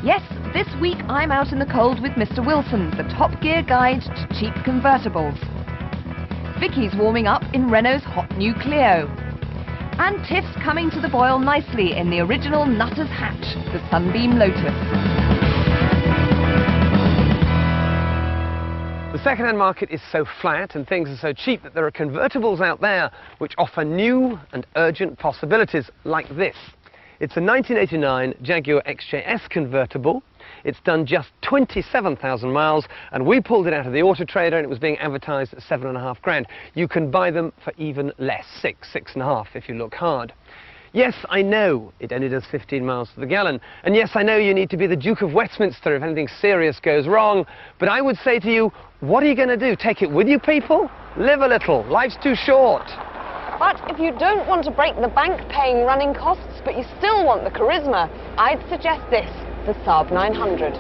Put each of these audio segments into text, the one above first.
Yes, this week I'm out in the cold with Mr. Wilson, the Top Gear guide to cheap convertibles. Vicki's warming up in Renault's hot new Clio. And Tiff's coming to the boil nicely in the original Nutter's hatch, the Sunbeam Lotus. The second-hand market is so flat and things are so cheap that there are convertibles out there which offer new and urgent possibilities like this. It's a 1989 Jaguar XJS convertible. It's done just 27,000 miles and we pulled it out of the Auto Trader and it was being advertised at $7.5 grand. You can buy them for even less, $6.5 if you look hard. Yes, I know it only does 15 miles to the gallon, and yes, I know you need to be the Duke of Westminster if anything serious goes wrong, but I would say to you, what are you going to do? Take it with you, people? Live a little. Life's too short. But if you don't want to break the bank paying running costs, but you still want the charisma, I'd suggest this, the Saab 900.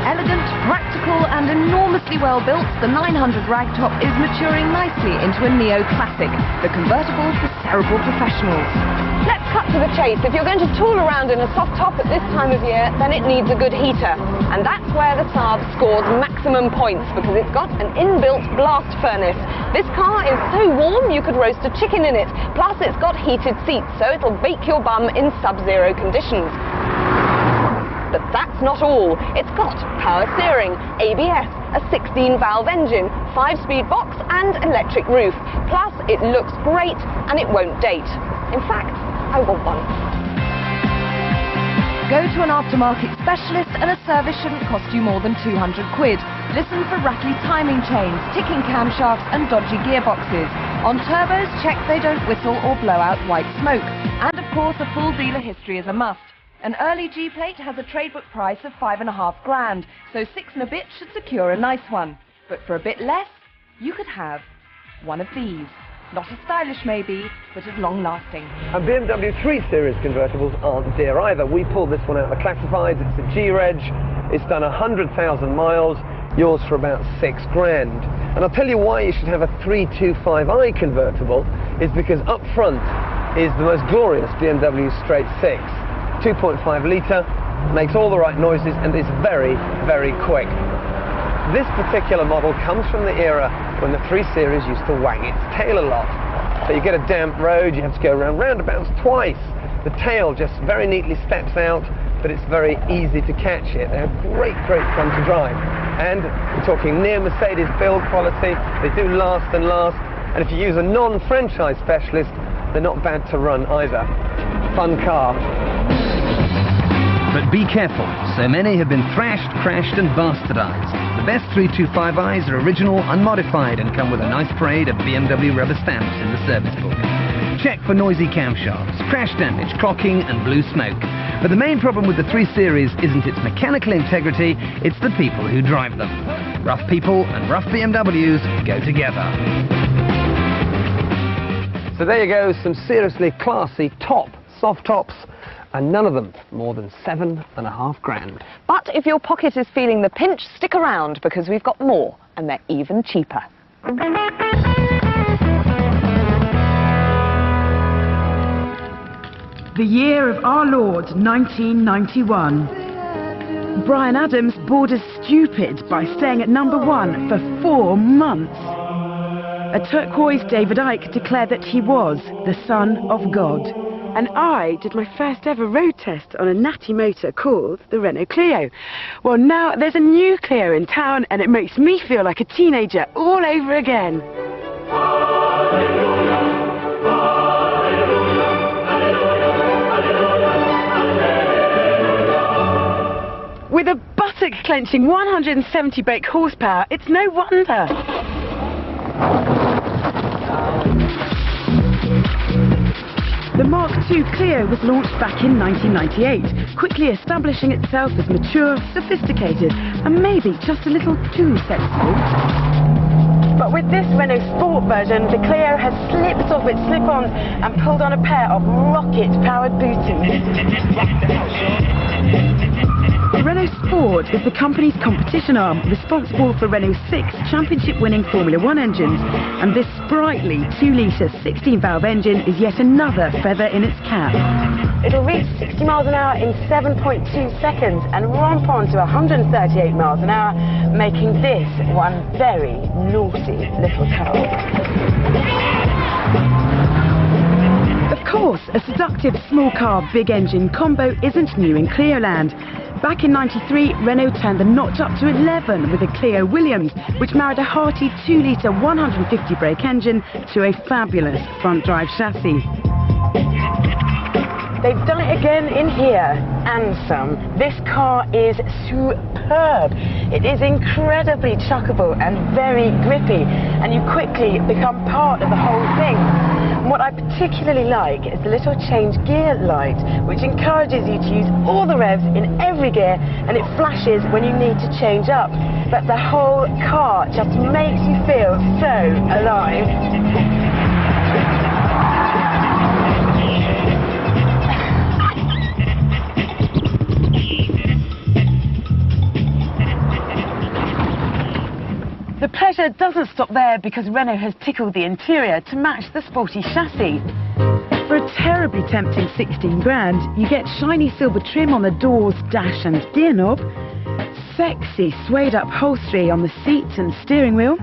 Elegant, practical and enormously well built, the 900 ragtop is maturing nicely into a neo-classic, the convertible for cerebral professionals. Let's cut to the chase. If you're going to tool around in a soft top at this time of year, then it needs a good heater. And that's where the Saab scores maximum points, because it's got an inbuilt blast furnace. This car is so warm you could roast a chicken in it. Plus it's got heated seats, so it'll bake your bum in sub-zero conditions. But that's not all. It's got power steering, ABS, a 16-valve engine, 5-speed box and electric roof. Plus, it looks great and it won't date. In fact, I want one. Go to an aftermarket specialist and a service shouldn't cost you more than 200 quid. Listen for rattly timing chains, ticking camshafts and dodgy gearboxes. On turbos, check they don't whistle or blow out white smoke. And of course, a full dealer history is a must. An early G-plate has a trade book price of $5.5 grand, so 6 and a bit should secure a nice one. But for a bit less, you could have one of these. Not as stylish maybe, but as long-lasting. And BMW 3 Series convertibles aren't dear either. We pulled this one out of the classifieds. It's a G-Reg. It's done 100,000 miles. Yours for about 6 grand. And I'll tell you why you should have a 325i convertible is because up front is the most glorious BMW straight 6. 2.5 litre, makes all the right noises and is very, very quick. This particular model comes from the era when the 3 Series used to wag its tail a lot. So you get a damp road, you have to go around roundabouts twice. The tail just very neatly steps out, but it's very easy to catch it. They're great, great fun to drive. And we're talking near Mercedes build quality. They do last and last. And if you use a non-franchise specialist, they're not bad to run either. Fun car. But be careful, so many have been thrashed, crashed and bastardized. The best 325i's are original, unmodified and come with a nice parade of BMW rubber stamps in the service book. Check for noisy camshafts, crash damage, clocking and blue smoke. But the main problem with the 3 Series isn't its mechanical integrity, it's the people who drive them. Rough people and rough BMWs go together. So there you go, some seriously classy top soft tops, and none of them more than 7.5 grand. But if your pocket is feeling the pinch, stick around because we've got more and they're even cheaper. The year of our Lord, 1991. Bryan Adams bored us stupid by staying at #1 for 4 months. A turquoise David Icke declared that he was the Son of God. And I did my first ever road test on a natty motor called the Renault Clio. Well, now there's a new Clio in town and it makes me feel like a teenager all over again. With a buttock-clenching 170 brake horsepower, it's no wonder. The Mark II Clio was launched back in 1998, quickly establishing itself as mature, sophisticated, and maybe just a little too sexy. But with this Renault Sport version, the Clio has slipped off its slip-ons and pulled on a pair of rocket-powered booters. Renault Sport is the company's competition arm, responsible for Renault's 6 championship-winning Formula 1 engines, and this sprightly 2-litre 16-valve engine is yet another feather in its cap. It'll reach 60 miles an hour in 7.2 seconds and romp on to 138 miles an hour, making this one very naughty little car. Of course, a seductive small car, big engine combo isn't new in Clioland. Back in '93, Renault turned the notch up to 11 with a Clio Williams, which married a hearty 2-litre 150 brake engine to a fabulous front-drive chassis. They've done it again in here, and some. This car is superb. It is incredibly chuckable and very grippy, and you quickly become part of the whole thing. And what I particularly like is the little change gear light, which encourages you to use all the revs in every gear, and it flashes when you need to change up. But the whole car just makes you feel so alive. The pleasure doesn't stop there because Renault has tickled the interior to match the sporty chassis. For a terribly tempting 16 grand, you get shiny silver trim on the doors, dash and gear knob, sexy suede upholstery on the seat and steering wheel,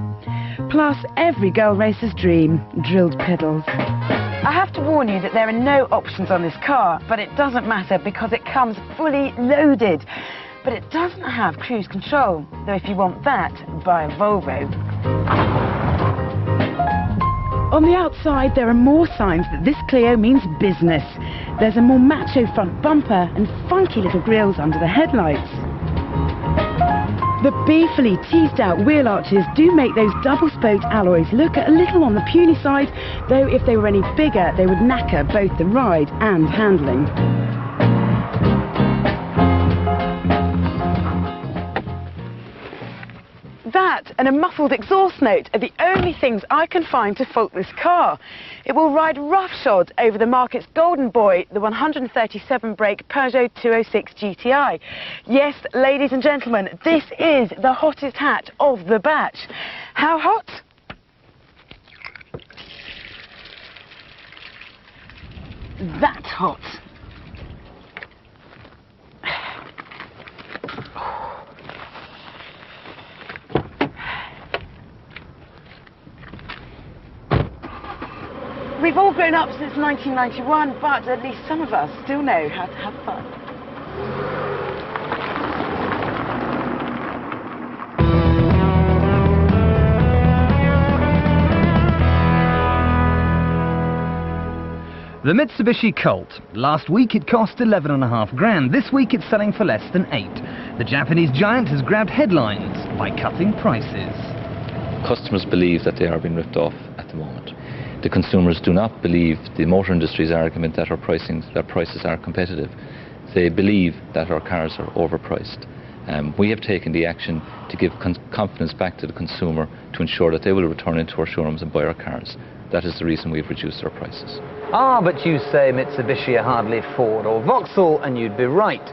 plus every girl racer's dream, drilled pedals. I have to warn you that there are no options on this car, but it doesn't matter because it comes fully loaded. But it doesn't have cruise control, though if you want that, buy a Volvo. On the outside, there are more signs that this Clio means business. There's a more macho front bumper and funky little grills under the headlights. The beefily teased out wheel arches do make those double-spoked alloys look a little on the puny side, though if they were any bigger, they would knacker both the ride and handling. That and a muffled exhaust note are the only things I can find to fault this car. It will ride roughshod over the market's golden boy, the 137 brake Peugeot 206 GTI. Yes, ladies and gentlemen, this is the hottest hatch of the batch. How hot? That hot. We've all grown up since 1991, but at least some of us still know how to have fun. The Mitsubishi Colt. Last week it cost 11.5 grand. This week it's selling for less than 8. The Japanese giant has grabbed headlines by cutting prices. Customers believe that they are being ripped off at the moment. The consumers do not believe the motor industry's argument that our prices are competitive. They believe that our cars are overpriced. We have taken the action to give confidence back to the consumer to ensure that they will return into our showrooms and buy our cars. That is the reason we've reduced our prices. Ah, but you say Mitsubishi are hardly Ford or Vauxhall, and you'd be right.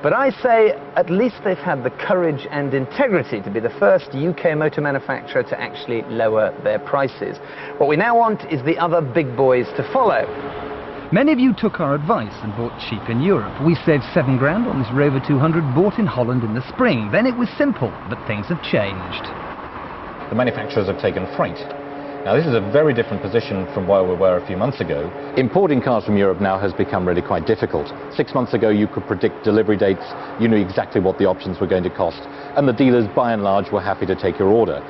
But I say at least they've had the courage and integrity to be the first UK motor manufacturer to actually lower their prices. What we now want is the other big boys to follow. Many of you took our advice and bought cheap in Europe. We saved 7 grand on this Rover 200 bought in Holland in the spring. Then it was simple, but things have changed. The manufacturers have taken freight. Now this is a very different position from where we were a few months ago. Importing cars from Europe now has become really quite difficult. 6 months ago you could predict delivery dates, you knew exactly what the options were going to cost, and the dealers by and large were happy to take your order.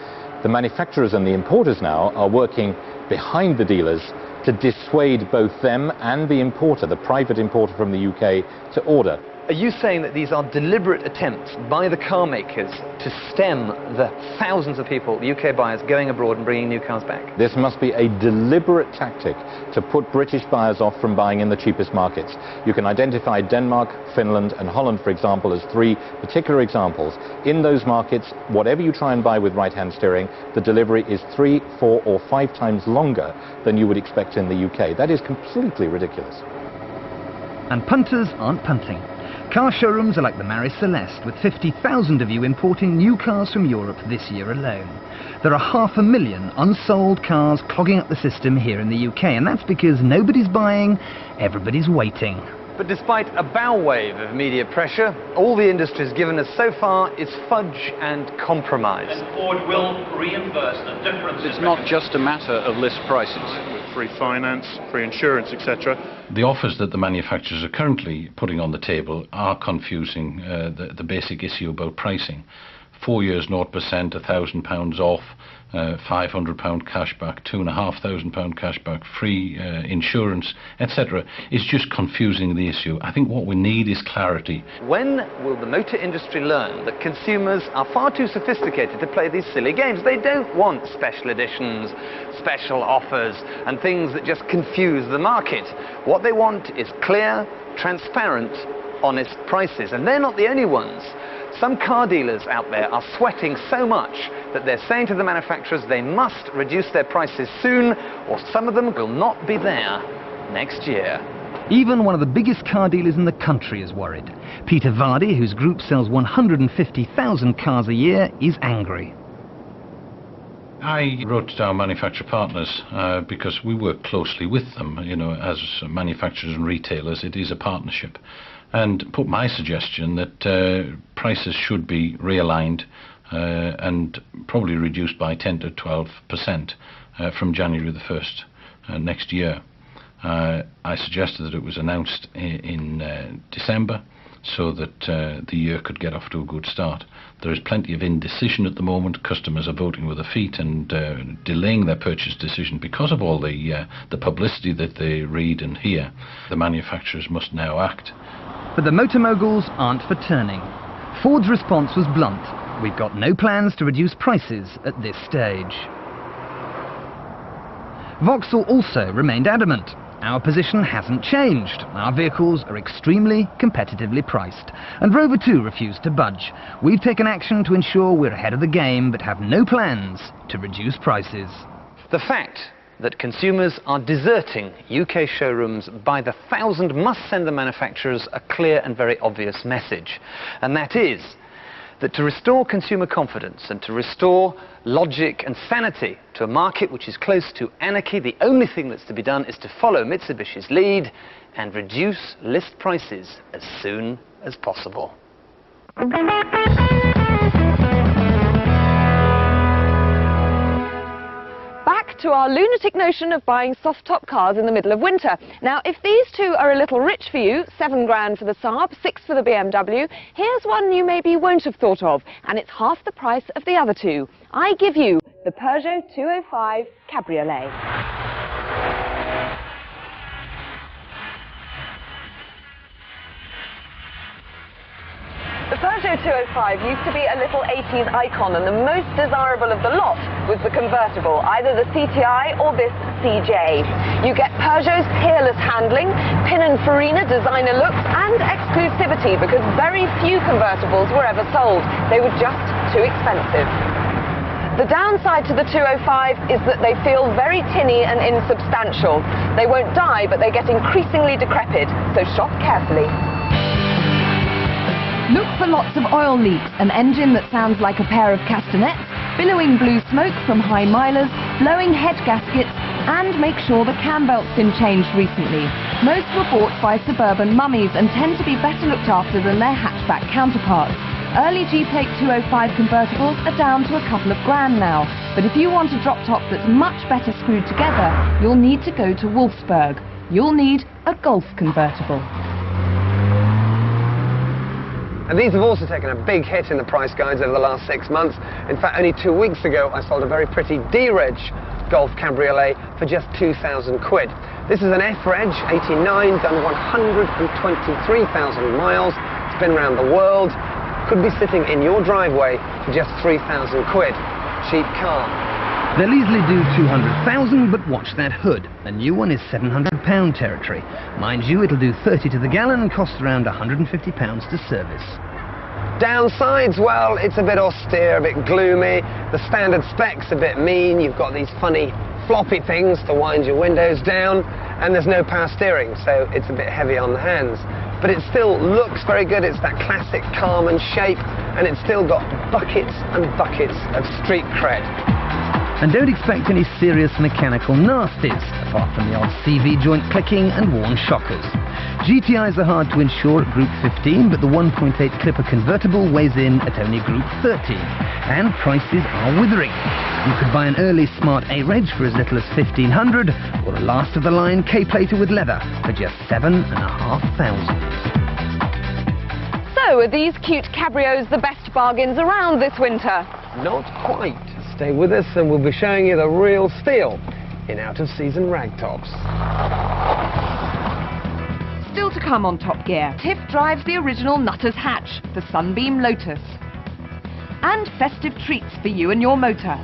The manufacturers and the importers now are working behind the dealers to dissuade both them and the importer, the private importer from the UK, to order. Are you saying that these are deliberate attempts by the car makers to stem the thousands of people, UK buyers, going abroad and bringing new cars back? This must be a deliberate tactic to put British buyers off from buying in the cheapest markets. You can identify Denmark, Finland and Holland, for example, as 3 particular examples. In those markets, whatever you try and buy with right-hand steering, the delivery is 3, 4 or 5 times longer than you would expect in the UK. That is completely ridiculous. And punters aren't punting. Car showrooms are like the Mary Celeste, with 50,000 of you importing new cars from Europe this year alone. There are 500,000 unsold cars clogging up the system here in the UK, and that's because nobody's buying, everybody's waiting. But despite a bow wave of media pressure, all the industry has given us so far is fudge and compromise. And Ford will reimburse the difference. It's not just a matter of list prices. With free finance, free insurance, etc. The offers that the manufacturers are currently putting on the table are confusing the basic issue about pricing. 4 years 0%, £1,000 off, £500 cashback, £2,500 cashback, free insurance, etc. is just confusing the issue. I think what we need is clarity. When will the motor industry learn that consumers are far too sophisticated to play these silly games? They don't want special editions, special offers, and things that just confuse the market. What they want is clear, transparent, honest prices. And they're not the only ones. Some car dealers out there are sweating so much that they're saying to the manufacturers they must reduce their prices soon, or some of them will not be there next year. Even one of the biggest car dealers in the country is worried. Peter Vardy, whose group sells 150,000 cars a year, is angry. I wrote to our manufacturer partners because we work closely with them. You know, as manufacturers and retailers, it is a partnership. And put my suggestion that prices should be realigned and probably reduced by 10 to 12% from January the 1st next year. I suggested that it was announced in December so that the year could get off to a good start. There is plenty of indecision at the moment. Customers are voting with their feet and delaying their purchase decision because of all the publicity that they read and hear. The manufacturers must now act. But the motor moguls aren't for turning. Ford's response was blunt. We've got no plans to reduce prices at this stage. Vauxhall also remained adamant. Our position hasn't changed. Our vehicles are extremely competitively priced. And Rover 2 refused to budge. We've taken action to ensure we're ahead of the game, but have no plans to reduce prices. The fact that consumers are deserting UK showrooms by the thousand must send the manufacturers a clear and very obvious message. And that is that to restore consumer confidence and to restore logic and sanity to a market which is close to anarchy, the only thing that's to be done is to follow Mitsubishi's lead and reduce list prices as soon as possible. Back to our lunatic notion of buying soft-top cars in the middle of winter. Now, if these two are a little rich for you, £7 for the Saab, £6 for the BMW, here's one you maybe won't have thought of, and it's half the price of the other two. I give you the Peugeot 205 Cabriolet. The Peugeot 205 used to be a little 80s icon, and the most desirable of the lot was the convertible, either the CTI or this CJ. You get Peugeot's peerless handling, Pininfarina designer looks, and exclusivity, because very few convertibles were ever sold. They were just too expensive. The downside to the 205 is that they feel very tinny and insubstantial. They won't die, but they get increasingly decrepit, so shop carefully. Look for lots of oil leaks, an engine that sounds like a pair of castanets, billowing blue smoke from high milers, blowing head gaskets, and make sure the cam belt's been changed recently. Most were bought by suburban mummies and tend to be better looked after than their hatchback counterparts. Early G-Plate 205 convertibles are down to a couple of grand now, but if you want a drop top that's much better screwed together, you'll need to go to Wolfsburg. You'll need a Golf convertible. And these have also taken a big hit in the price guides over the last 6 months. In fact, only 2 weeks ago, I sold a very pretty D-Reg Golf Cabriolet for just 2,000 quid. This is an F-Reg 89, done 123,000 miles. It's been around the world. Could be sitting in your driveway for just 3,000 quid. Cheap car. They'll easily do 200,000, but watch that hood. A new one is £700 territory. Mind you, it'll do 30 to the gallon and cost around £150 to service. Downsides, well, it's a bit austere, a bit gloomy. The standard spec's a bit mean. You've got these funny floppy things to wind your windows down, and there's no power steering, so it's a bit heavy on the hands. But it still looks very good. It's that classic Carman shape, and it's still got buckets and buckets of street cred. And don't expect any serious mechanical nasties, apart from the odd CV joint clicking and worn shockers. GTIs are hard to insure at Group 15, but the 1.8 Clipper convertible weighs in at only Group 13, and prices are withering. You could buy an early Smart A-Reg for as little as $1,500, or a last-of-the-line K-Plater with leather for just $7,500. So, are these cute cabrios the best bargains around this winter? Not quite. Stay with us and we'll be showing you the real steal in out-of-season ragtops. Still to come on Top Gear, Tiff drives the original Nutter's hatch, the Sunbeam Lotus. And festive treats for you and your motor.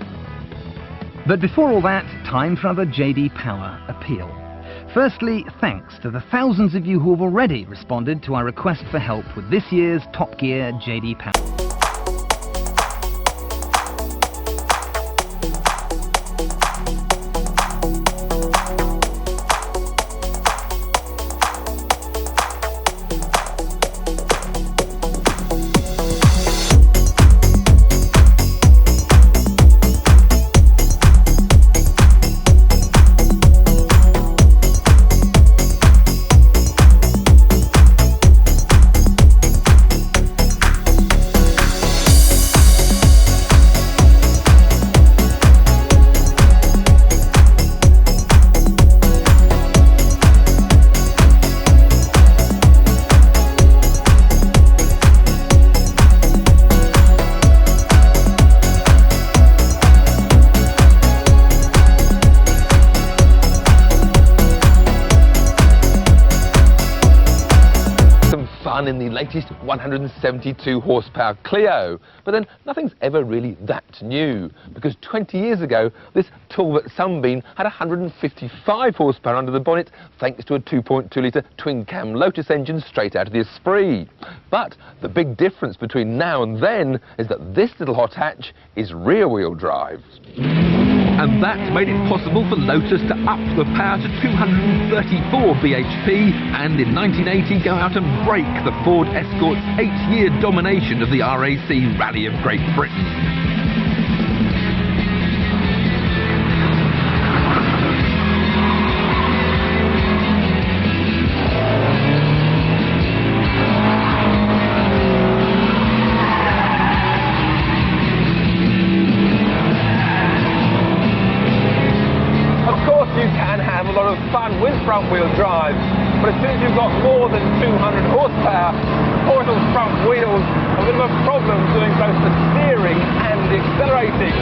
But before all that, time for another JD Power appeal. Firstly, thanks to the thousands of you who have already responded to our request for help with this year's Top Gear JD Power. In the latest 172 horsepower Clio, but then nothing's ever really that new, because 20 years ago this Talbot Sunbeam had 155 horsepower under the bonnet thanks to a 2.2 litre twin cam Lotus engine straight out of the Esprit. But the big difference between now and then is that this little hot hatch is rear wheel drive. And that's made it possible for Lotus to up the power to 234 bhp and in 1980 go out and break the Ford Escort's 8-year domination of the RAC Rally of Great Britain. Front-wheel drive, but as soon as you've got more than 200 horsepower, the poor little front wheels have a bit of a problem doing both the steering and the accelerating.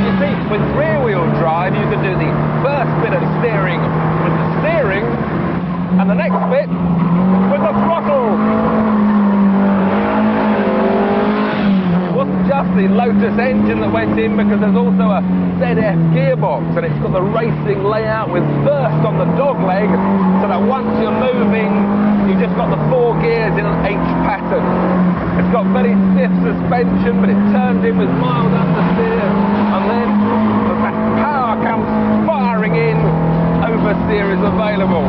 You see, with rear-wheel drive, you can do the first bit of steering with the steering, and the next bit with the throttle. Just the Lotus engine that went in, because there's also a ZF gearbox and it's got the racing layout with first on the dog leg, so that once you're moving you've just got the 4 gears in an H pattern. It's got very stiff suspension, but it turns in with mild understeer, and then that power comes firing in, oversteer is available.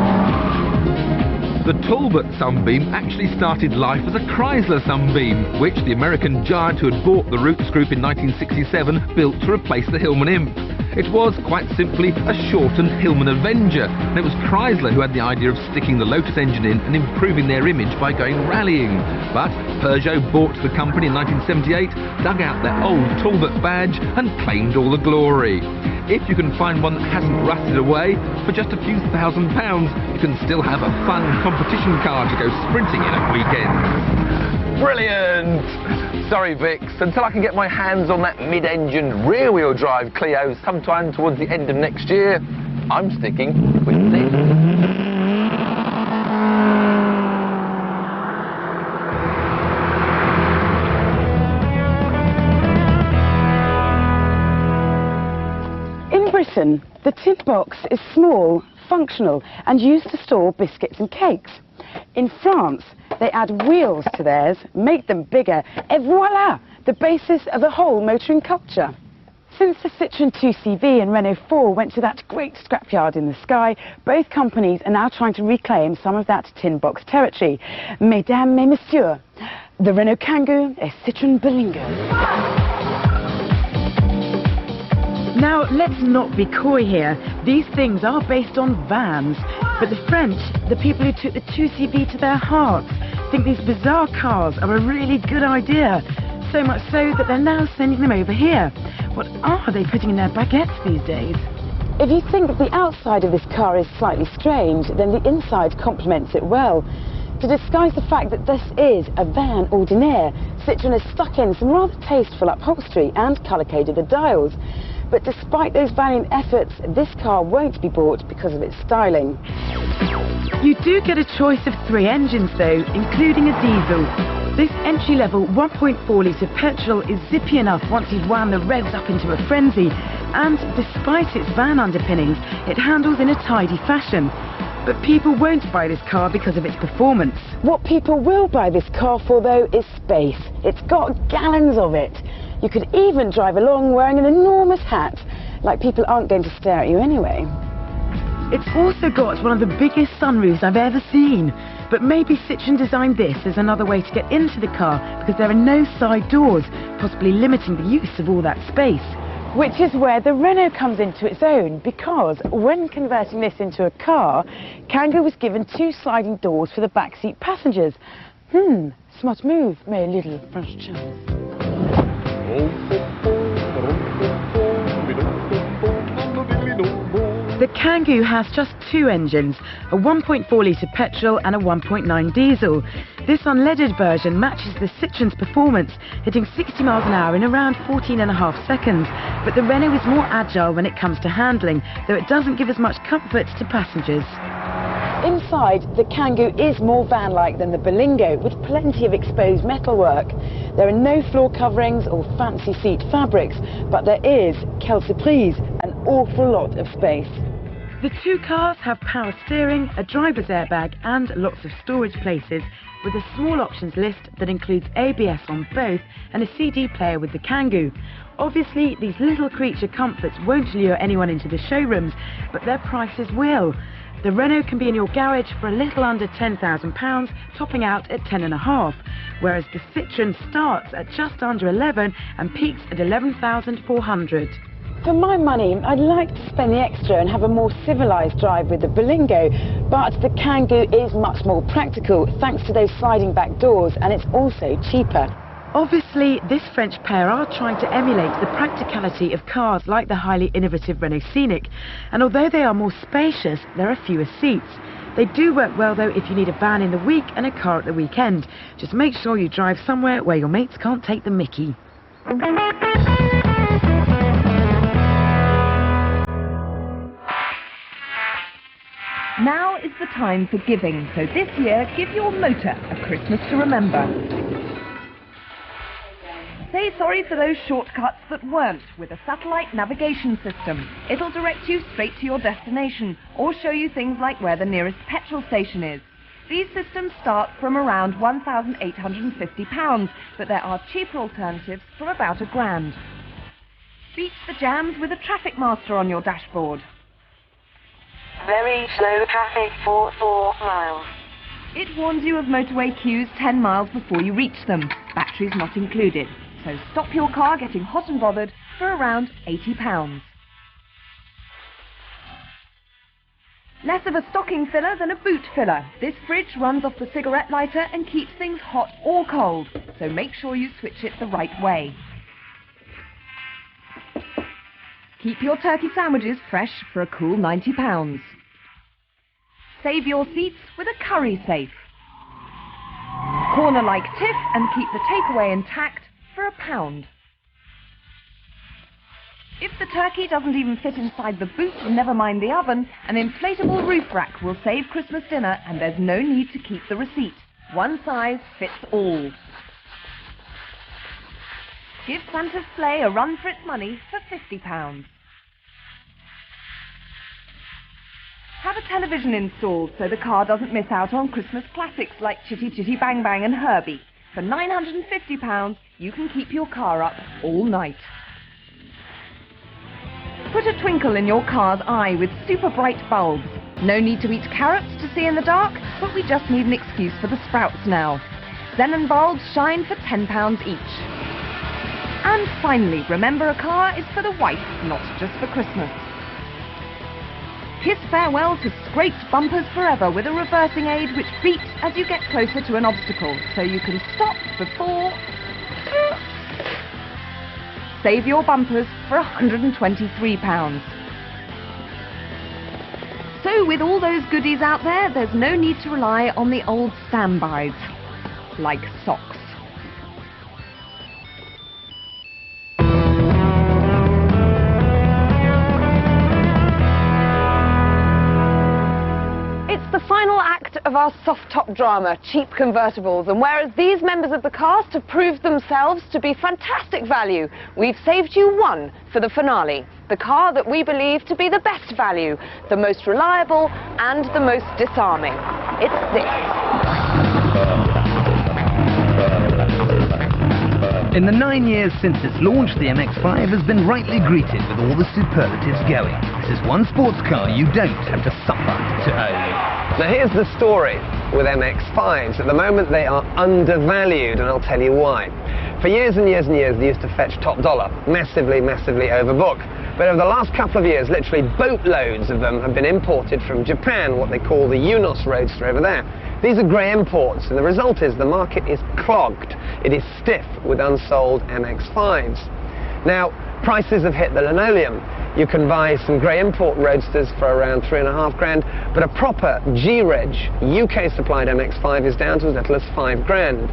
The Talbot Sunbeam actually started life as a Chrysler Sunbeam, which the American giant who had bought the Rootes Group in 1967 built to replace the Hillman Imp. It was, quite simply, a shortened Hillman Avenger, and it was Chrysler who had the idea of sticking the Lotus engine in and improving their image by going rallying. But Peugeot bought the company in 1978, dug out their old Talbot badge and claimed all the glory. If you can find one that hasn't rusted away, for just a few £1,000s, you can still have a fun competition car to go sprinting in at weekends. Brilliant! Sorry, Vix, until I can get my hands on that mid-engined rear-wheel drive Clio sometime towards the end of next year, I'm sticking with this. In Britain, the tin box is small, functional and used to store biscuits and cakes. In France, they add wheels to theirs, make them bigger, et voila, the basis of a whole motoring culture. Since the Citroën 2CV and Renault 4 went to that great scrapyard in the sky, both companies are now trying to reclaim some of that tin box territory. Mesdames et messieurs, The Renault Kangoo, a Citroën Berlingo. Now, let's not be coy here. These things are based on vans. But the French, the people who took the 2CV to their hearts, think these bizarre cars are a really good idea. So much so that they're now sending them over here. What are they putting in their baguettes these days? If you think that the outside of this car is slightly strange, then the inside complements it well. To disguise the fact that this is a van ordinaire, Citroën has stuck in some rather tasteful upholstery and colour-coded the dials. But despite those valiant efforts, this car won't be bought because of its styling. You do get a choice of 3 engines though, including a diesel. This entry-level 1.4-litre petrol is zippy enough once you've wound the revs up into a frenzy, and despite its van underpinnings, it handles in a tidy fashion. But people won't buy this car because of its performance. What people will buy this car for though is space. It's got gallons of it. You could even drive along wearing an enormous hat, like people aren't going to stare at you anyway. It's also got one of the biggest sunroofs I've ever seen. But maybe Citroën designed this as another way to get into the car because there are no side doors, possibly limiting the use of all that space. Which is where the Renault comes into its own, because when converting this into a car, Kangoo was given 2 sliding doors for the backseat passengers. Smart move, my little French chums. The Kangoo has just 2 engines, a 1.4-litre petrol and a 1.9 diesel. This unleaded version matches the Citroën's performance, hitting 60 miles an hour in around 14.5 seconds. But the Renault is more agile when it comes to handling, though it doesn't give as much comfort to passengers. Inside, the Kangoo is more van-like than the Berlingo, with plenty of exposed metalwork. There are no floor coverings or fancy seat fabrics, but there is, quelle surprise, an awful lot of space. The 2 cars have power steering, a driver's airbag and lots of storage places, with a small options list that includes ABS on both and a CD player with the Kangoo. Obviously, these little creature comforts won't lure anyone into the showrooms, but their prices will. The Renault can be in your garage for a little under £10,000, topping out at 10.5, whereas the Citroën starts at just under 11 and peaks at 11,400. For my money, I'd like to spend the extra and have a more civilised drive with the Berlingo, but the Kangoo is much more practical thanks to those sliding back doors, and it's also cheaper. Obviously, this French pair are trying to emulate the practicality of cars like the highly innovative Renault Scenic, and although they are more spacious, there are fewer seats. They do work well though if you need a van in the week and a car at the weekend. Just make sure you drive somewhere where your mates can't take the mickey. Now is the time for giving, so this year give your motor a Christmas to remember. Say sorry for those shortcuts that weren't with a satellite navigation system. It'll direct you straight to your destination or show you things like where the nearest petrol station is. These systems start from around £1,850, but there are cheaper alternatives from about £1,000. Beat the jams with a traffic master on your dashboard. Very slow traffic for 4 miles. It warns you of motorway queues 10 miles before you reach them. Batteries not included. So stop your car getting hot and bothered for around £80. Less of a stocking filler than a boot filler. This fridge runs off the cigarette lighter and keeps things hot or cold. So make sure you switch it the right way. Keep your turkey sandwiches fresh for a cool £90. Save your seats with a curry safe. Corner like Tiff and keep the takeaway intact for £1. If the turkey doesn't even fit inside the boot, never mind the oven, an inflatable roof rack will save Christmas dinner and there's no need to keep the receipt. One size fits all. Give Santa's sleigh a run for its money for £50. Have a television installed so the car doesn't miss out on Christmas classics like Chitty Chitty Bang Bang and Herbie. For £950, you can keep your car up all night. Put a twinkle in your car's eye with super bright bulbs. No need to eat carrots to see in the dark, but we just need an excuse for the sprouts now. xenon bulbs shine for £10 each. And finally, remember, a car is for the wife, not just for Christmas. Kiss farewell to scraped bumpers forever with a reversing aid which beeps as you get closer to an obstacle, so you can stop before... Save your bumpers for £123. So with all those goodies out there, there's no need to rely on the old standbys, like socks. The final act of our soft-top drama, Cheap Convertibles, and whereas these members of the cast have proved themselves to be fantastic value, we've saved you one for the finale. The car that we believe to be the best value, the most reliable and the most disarming. It's this. In the 9 years since its launch, the MX-5 has been rightly greeted with all the superlatives going. This is one sports car you don't have to suffer to own. Now here's the story with MX-5s. At the moment they are undervalued, and I'll tell you why. For years and years and years they used to fetch top dollar, massively, massively overbook. But over the last couple of years, literally boatloads of them have been imported from Japan, what they call the Unos Roadster over there. These are grey imports, and the result is the market is clogged. It is stiff with unsold MX-5s. Now, prices have hit the linoleum. You can buy some grey import roadsters for around £3.5 grand, but a proper G-Reg, UK-supplied MX-5 is down to as little as £5 grand.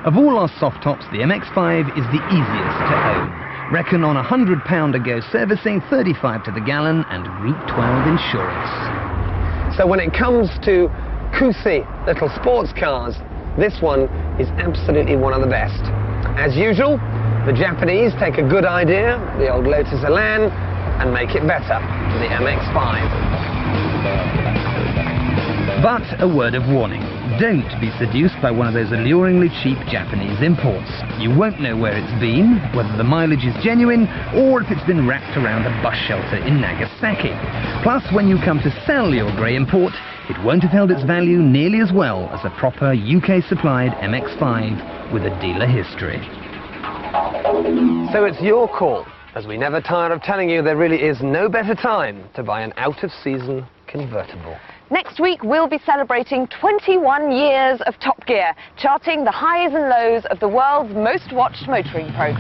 Of all our soft tops, the MX-5 is the easiest to own. Reckon on £100 a go servicing, 35 to the gallon, and Group 12 insurance. So when it comes to cushy little sports cars, this one is absolutely one of the best. As usual, the Japanese take a good idea, the old Lotus Elan, and make it better, the MX-5. But a word of warning. Don't be seduced by one of those alluringly cheap Japanese imports. You won't know where it's been, whether the mileage is genuine, or if it's been wrapped around a bus shelter in Nagasaki. Plus, when you come to sell your grey import, it won't have held its value nearly as well as a proper UK-supplied MX-5 with a dealer history. So it's your call. As we never tire of telling you, there really is no better time to buy an out-of-season convertible. Next week, we'll be celebrating 21 years of Top Gear, charting the highs and lows of the world's most watched motoring programme.